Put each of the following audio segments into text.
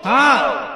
हाँ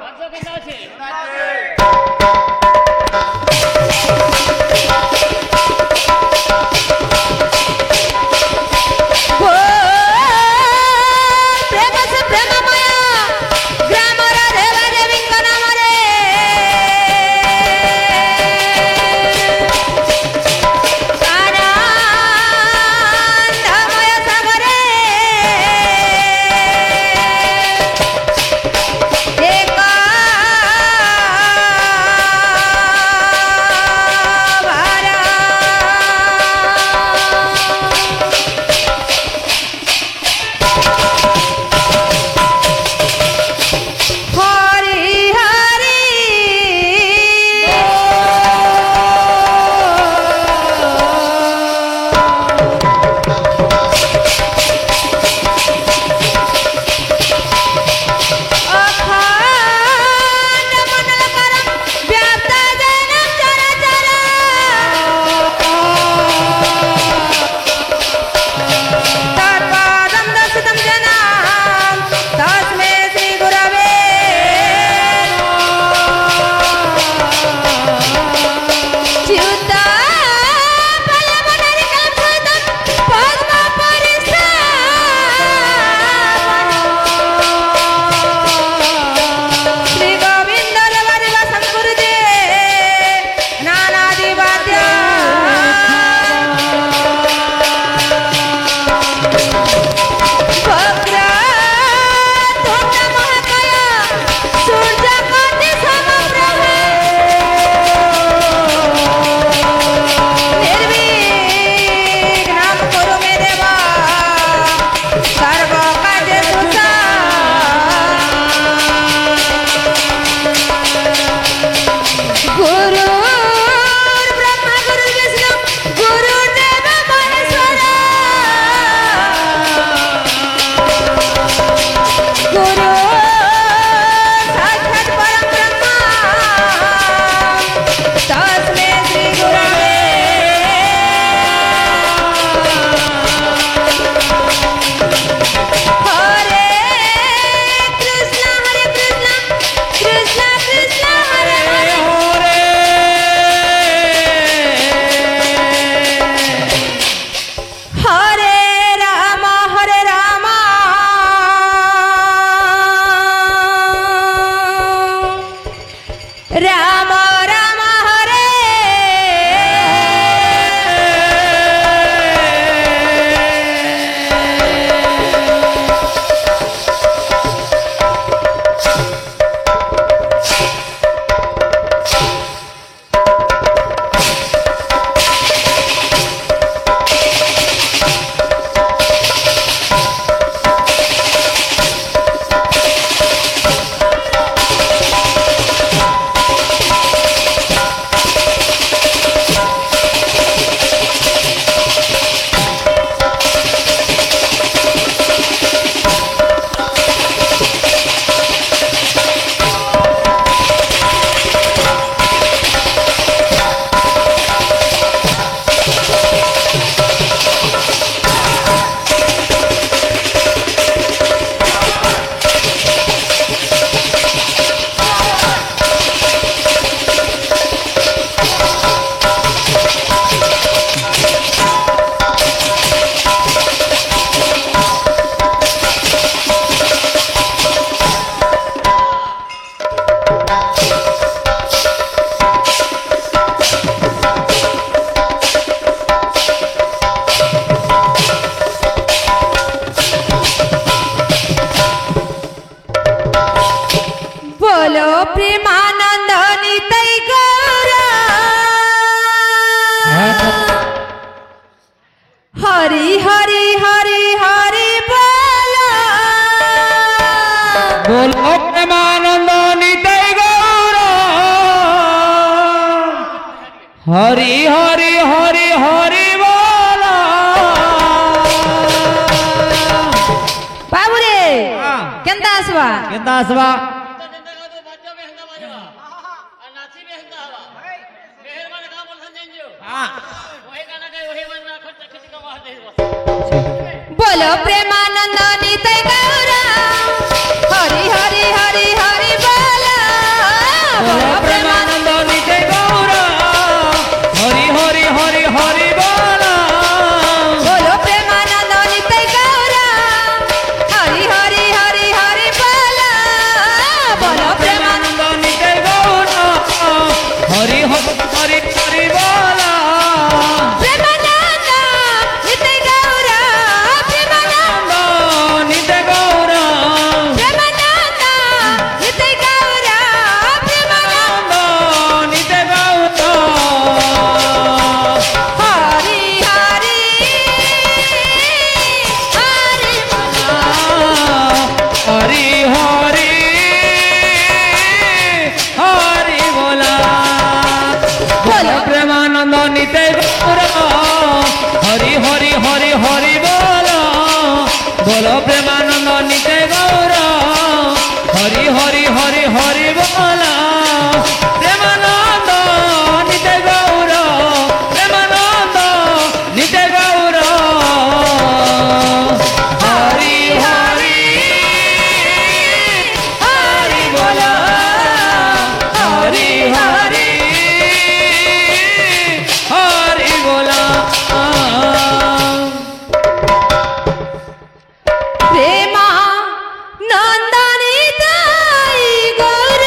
हरि हरि हरि हरि बोला बाबू रे केंदा आसवा बोलो प्रेमानंद नित्य गौरा हरि हरि हरि हरि হরি বলা প্রেমানন্দ নিতে গৌর প্রেমানন্দ নিতে গৌর হরি হরি হরি বলা হরি হরি হরি বলা প্রেমা নন্দনী তাই গৌর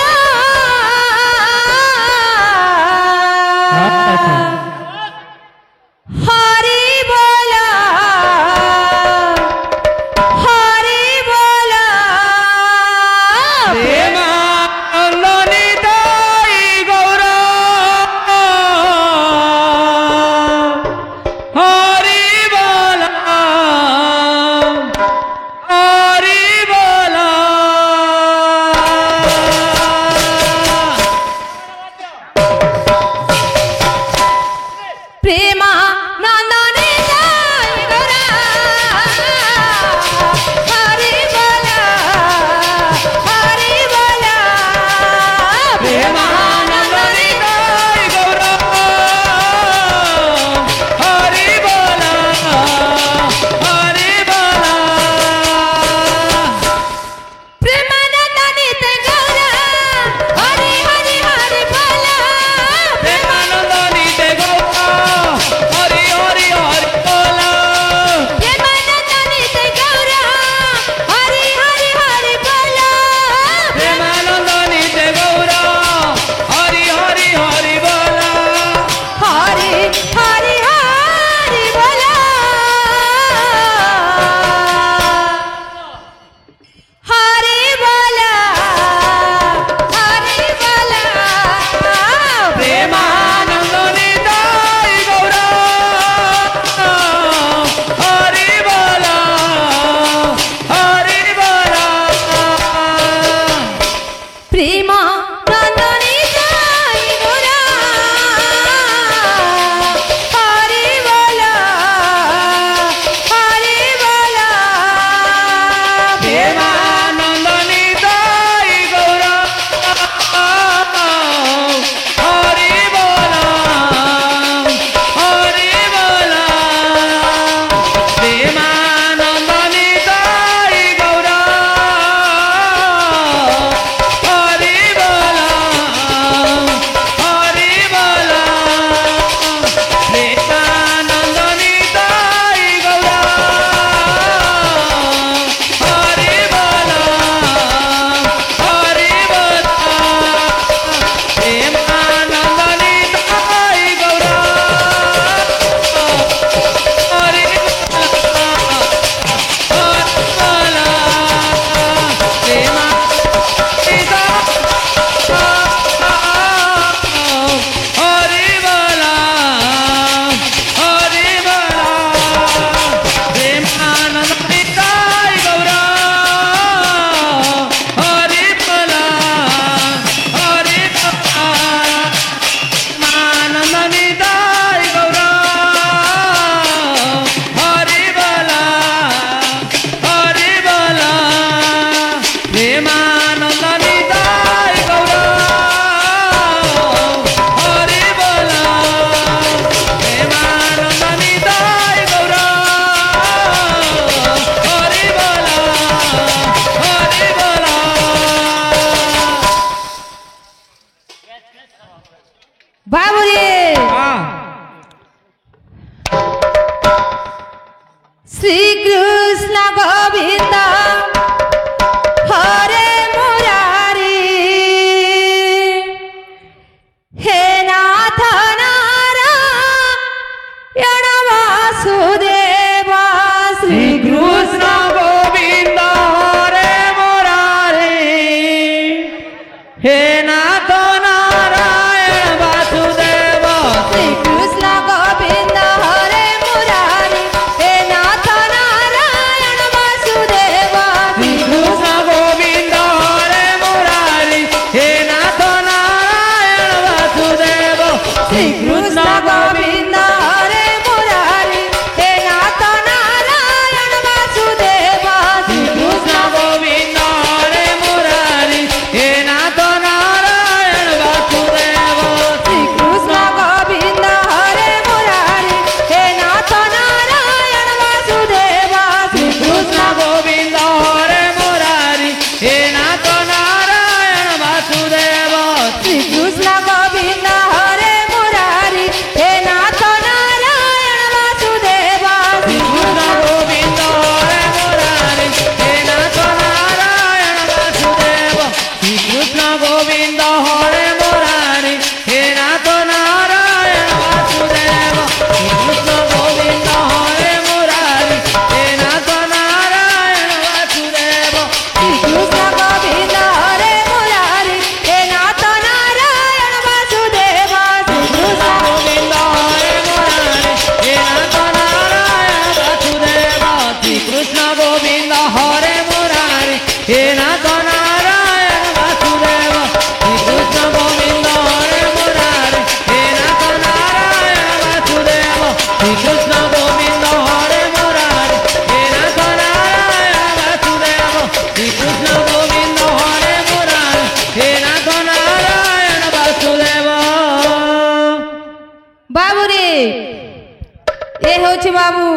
होछि बाबू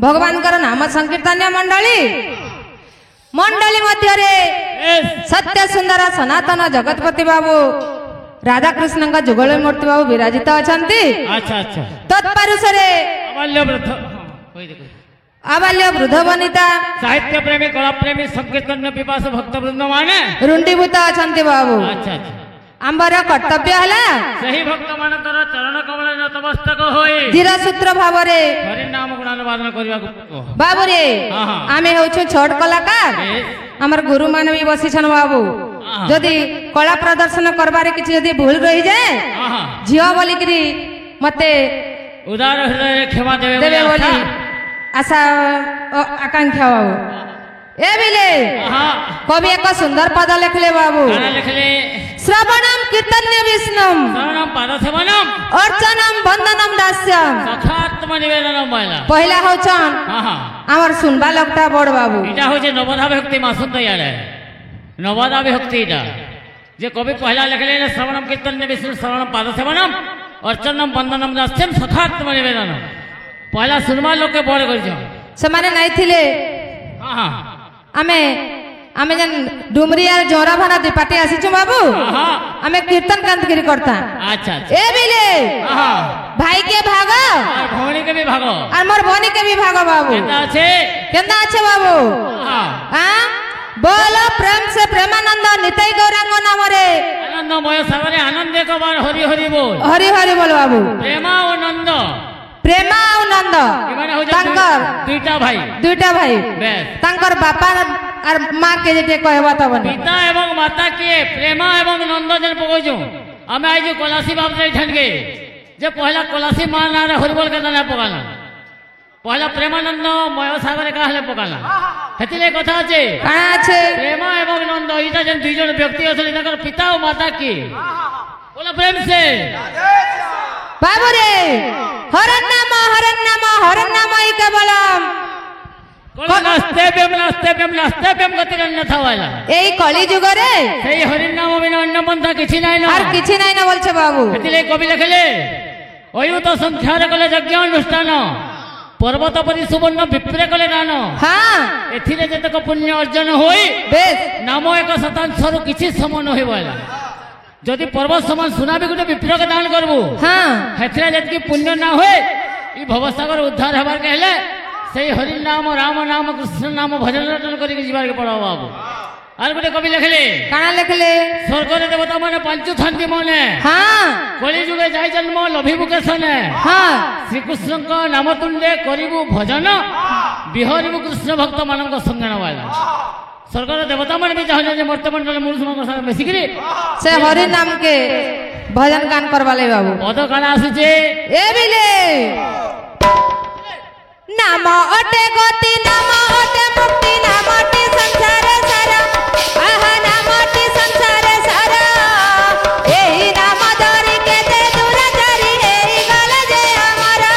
भगवानकर नाम संकीर्तन मंडली मंडली मध्य सत्य सुंदर सनातन जगतपति बाबू राधा कृष्ण का जुगल मूर्ति बाबू विराजित अछंती। अच्छा अच्छा तत्परुषरे आबाल्य वृद्ध वनिता साहित्य प्रेमी कला प्रेमी संकीर्तन पिपास भक्त वृंद माने रुंडीभूत अछंती बाबू। अच्छा अच्छा आंबर कर्तव्य हला सही भक्त मानकर चरण कमल नतमस्तक होई धीर सूत्र भावरे हरि नाम गुणानुवादन करिया बाबू रे हाँ, हाँ। आमे होछु छोट कलाकार हमर गुरु मान भी बसिछन बाबू जदि कला प्रदर्शन करबारे किछि जदि भूल रही जाए झियो बोली करी मते उदार हृदय क्षमा देवे बोली आशा आकांक्षा बाबू ए बिले कवि एक सुंदर पद लिखले बाबू लिखले श्रवणम कीर्तन्य विष्णुम शरणम पादसेवनम अर्चनम वंदनम दास्यम सखात्म निवेदनम बाला पहिला होछन हमर सुनबा लगता बड़ बाबू इटा होचे नवधा भक्ति मासुन तैयार है नवधा भक्ति इटा जे कवि पहला लिखले श्रवणम कीर्तन्य विष्णु शरणम पादसेवनम अर्चनम वंदनम दास्यम सखात्म निवेदनम पहला सुनबा लोग के बड़ करछ से माने नहीं थिले आमे आमे जन डुमरिया जोरा भाना दुपाटे आसीछु बाबू आमे कीर्तन कांतगिरी करता। अच्छा ए बिले भाई के भाग और भौणी के भी भाग और मोर भौणी के भी भाग बाबू केंदा अच्छे बाबू हां बोलो प्रेम से प्रेमानंद निताई गौरांग नाम रे आनंदमय सागरे आनंद को बार हरि हरि बोल बाबू प्रेमा और नंद प्रेमा और नंद तांकर दुईटा भाई तांकर बापा और मां के जेते कहबा त बने पिता एवं माता के प्रेमा एवं नंद जन पकइजो हमें आई जो कोलासी बाप रे ठन के जे पहला कोलासी मां ना हरिबोल के ना पकाना पहला प्रेमानंद मय सागर का हले पकाना हेतिले कथा আছে काना আছে प्रेमा एवं नंद इटा जन दुई जन व्यक्ति असले ताकर पिता और माता के बोला प्रेम से बाबू रे हरन नाम ही केवलम नास्ते बेम गतिरन्न थावाला एई कली जुग रे सेई हरि नाम बिना अन्य पंथा किछि नाइ न और किछि नाइ न बोलछे बाबू हेतिले कवि लिखले अयुत संख्यार कले यज्ञ अनुष्ठान पर्वत परि सुवर्ण विप्रे कले दान हां एथिले जतक पुण्य अर्जन होई बेस नाम एक शतांश रु किछि समान होइबाला जदि पर्वत समान सुना भी गोटे विप्र के दान करबू हां हेथिले जतकी पुण्य ना होए ई भवसागर उद्धार हबार कहले सेई हरि नाम राम नाम कृष्ण नाम भजन रटन करी के जीवार के पड़ाओ बाबू आर गोटे कवि लिखले काना लिखले स्वर्ग रे देवता माने पंचु थांती माने हां कली जुगे जाय जन्म लभिबु केसने हां श्री कृष्ण का नाम तुंडे करिबु भजन बिहरिबु कृष्ण भक्त मानक संगण वाला स्वर्ग रे देवता माने भी चाहे जे मर्तमंडल मुरुष मन साथ बेसिकरी से हरि नाम के भजन गान करवाले बाबू पद काना आसीचे ए बिले नाम अटे गति नाम अटे मुक्ति नाम अटे संसार सारा आहा नाम अटे संसार सारा एही नाम धरि के दे दुराचारी एही गले जे हमारा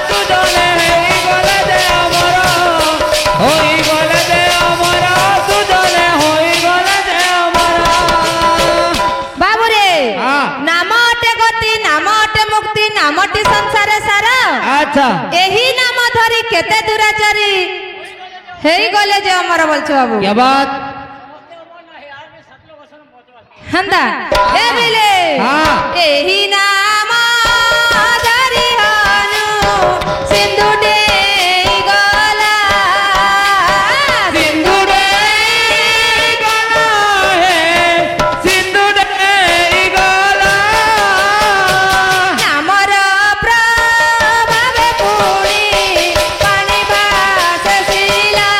तू डोले एही गले जे हमारा होई गले जे हमारा तू डोले होई गले जे हमारा बाबू रे नाम अटे गति नाम अटे मुक्ति नाम अटे संसार सारा अच्छा एही नाम धरि केते दुराचारी हेई गले जे हमर बोलछ बाबू क्या बात हंदा ए बिले हां एही नाम धरि हानु सिंधु डे गला सिंधु डे गला है सिंधु डे गला नामर प्रभाव पुणी पानी भास शिला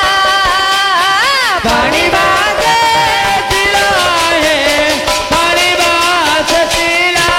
पानी बात सिला है पानी बात सिला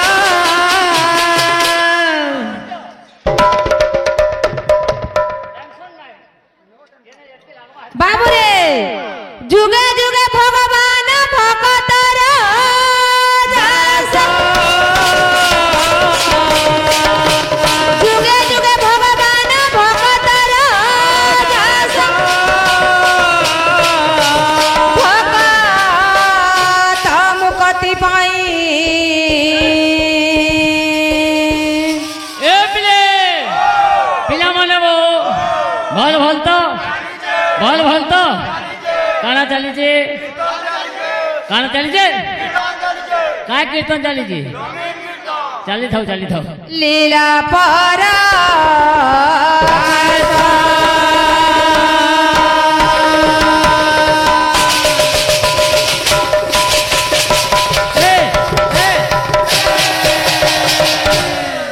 বল বল তো কানা চালিছে কানা চালিছে काय कीर्तन चालीची चाली थाव लीला पारा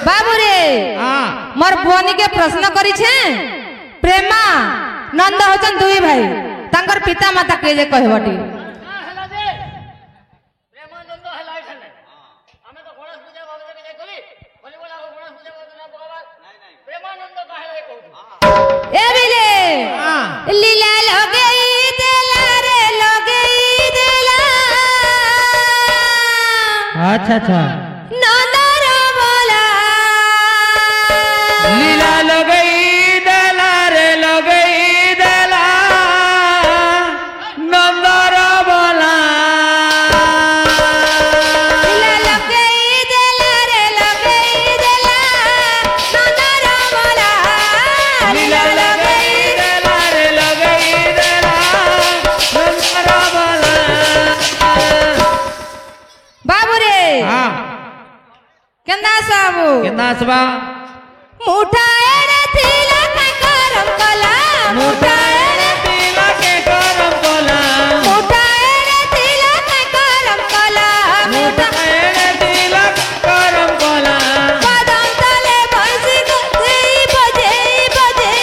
बाबू रे मोर बुआनी के प्रश्न करी छे प्रेमा नंद होचन दुई भाई तांकर पिता माता के जे कहबटी लीला लगई देला रे लगई देला अच्छा अच्छा नंदर बोला लीला लगई देला रे लगई देला नंदर बोला लीला लगई देला रे लगई देला नंदर बोला लीला लगई बाबू रे केंदा साबू केंदा सबा मुठा एड़े थीला के करम कला मुठा एड़े तीला के करम कोला मुठा एड़े थीला के करम कला मुठा एड़े तीला के करम कोला कदम तले भैंसी गई बजे बजे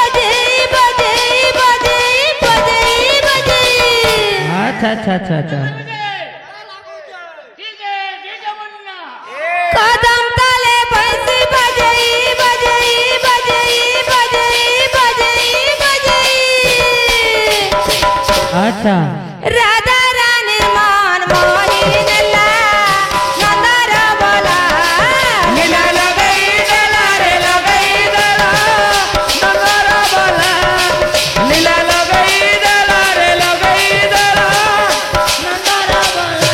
बजे बजे बजे बजे बजे अच्छा अच्छा अच्छा अच्छा कदम तले भैंसी बजे बजे बजे बजे बजे बजे अच्छा राधा रानी मान मोहिन ला नंदर बोला लीला लगई देला रे लगई देला नंदर बोला लीला लगई देला रे लगई देला नंदर बोला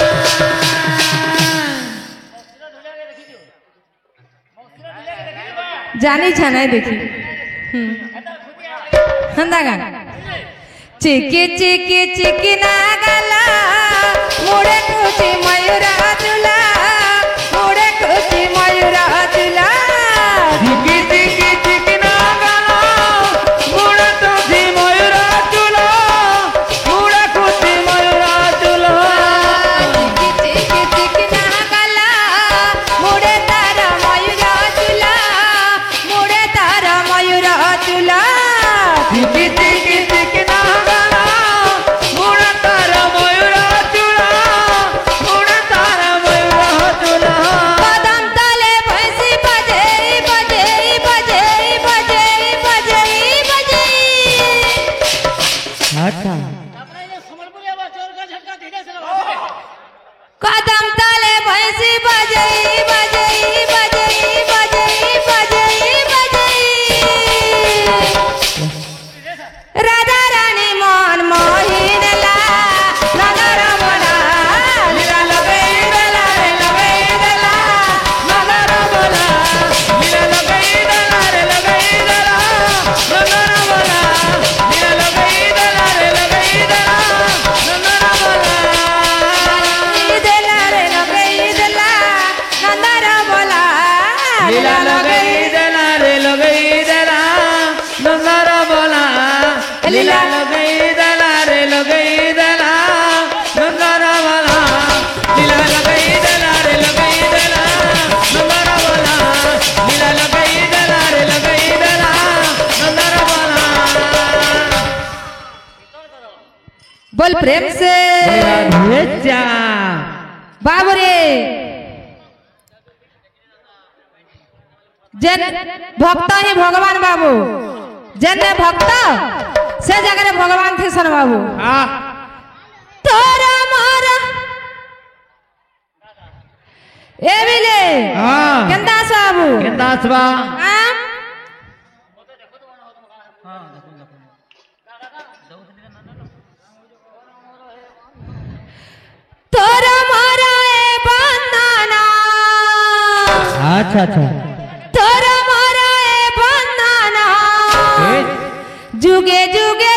जानी छानाय देखी हंदा गान चिकी चिकी चिकी ना गला मुड़े खुशी मयूरा तुला मुड़े खुशी मयूरा तुला चिकी चिकी चिकी ना गाला मुड़ा तुझी मयूरा चुला मुड़ा खुशी मयूरा चुला चिकी चिकी चिकी ना गला मुड़े तारा मयूरा तुला मुड़े तारा मयूरा तुला चिकी चिकी चिकी ना गाला मुड़ा तारा मयूरा चुला मुड़ा तारा मयूरा चुला कदम तले भैंसी बजे बजे बजे बजे बजे बजे अच्छा कदम तले भैंसी बजे बजे बजे बजे बजे बजे राधा रानी मन मोहिन ला नंदर बोला लीला लगई देला रे लगई देला नंदर बोला लीला लगई देला रे लगई देला नंदर बोला लीला लगई देला रे लगई देला नंदर बोला देला रे लगई देला नंदर बोला लीला लगई देला रे लगई देला नंदर बोला लीला लगई देला रे लगई देला नंदर बोला लीला लगई देला रे लगई देला नंदर बोला लीला लगई देला रे लगई देला नंदर बोला बोल प्रेम से भेजा बाबू रे जन भक्त ही भगवान बाबू जन भक्त से जगह भगवान थे सन बाबू तोरा मारा ए बिले केंदा साबू केंदा सबा हाँ? तोरा मारा ए बंदना अच्छा अच्छा तोरा मारा ए बंदना जुगे जुगे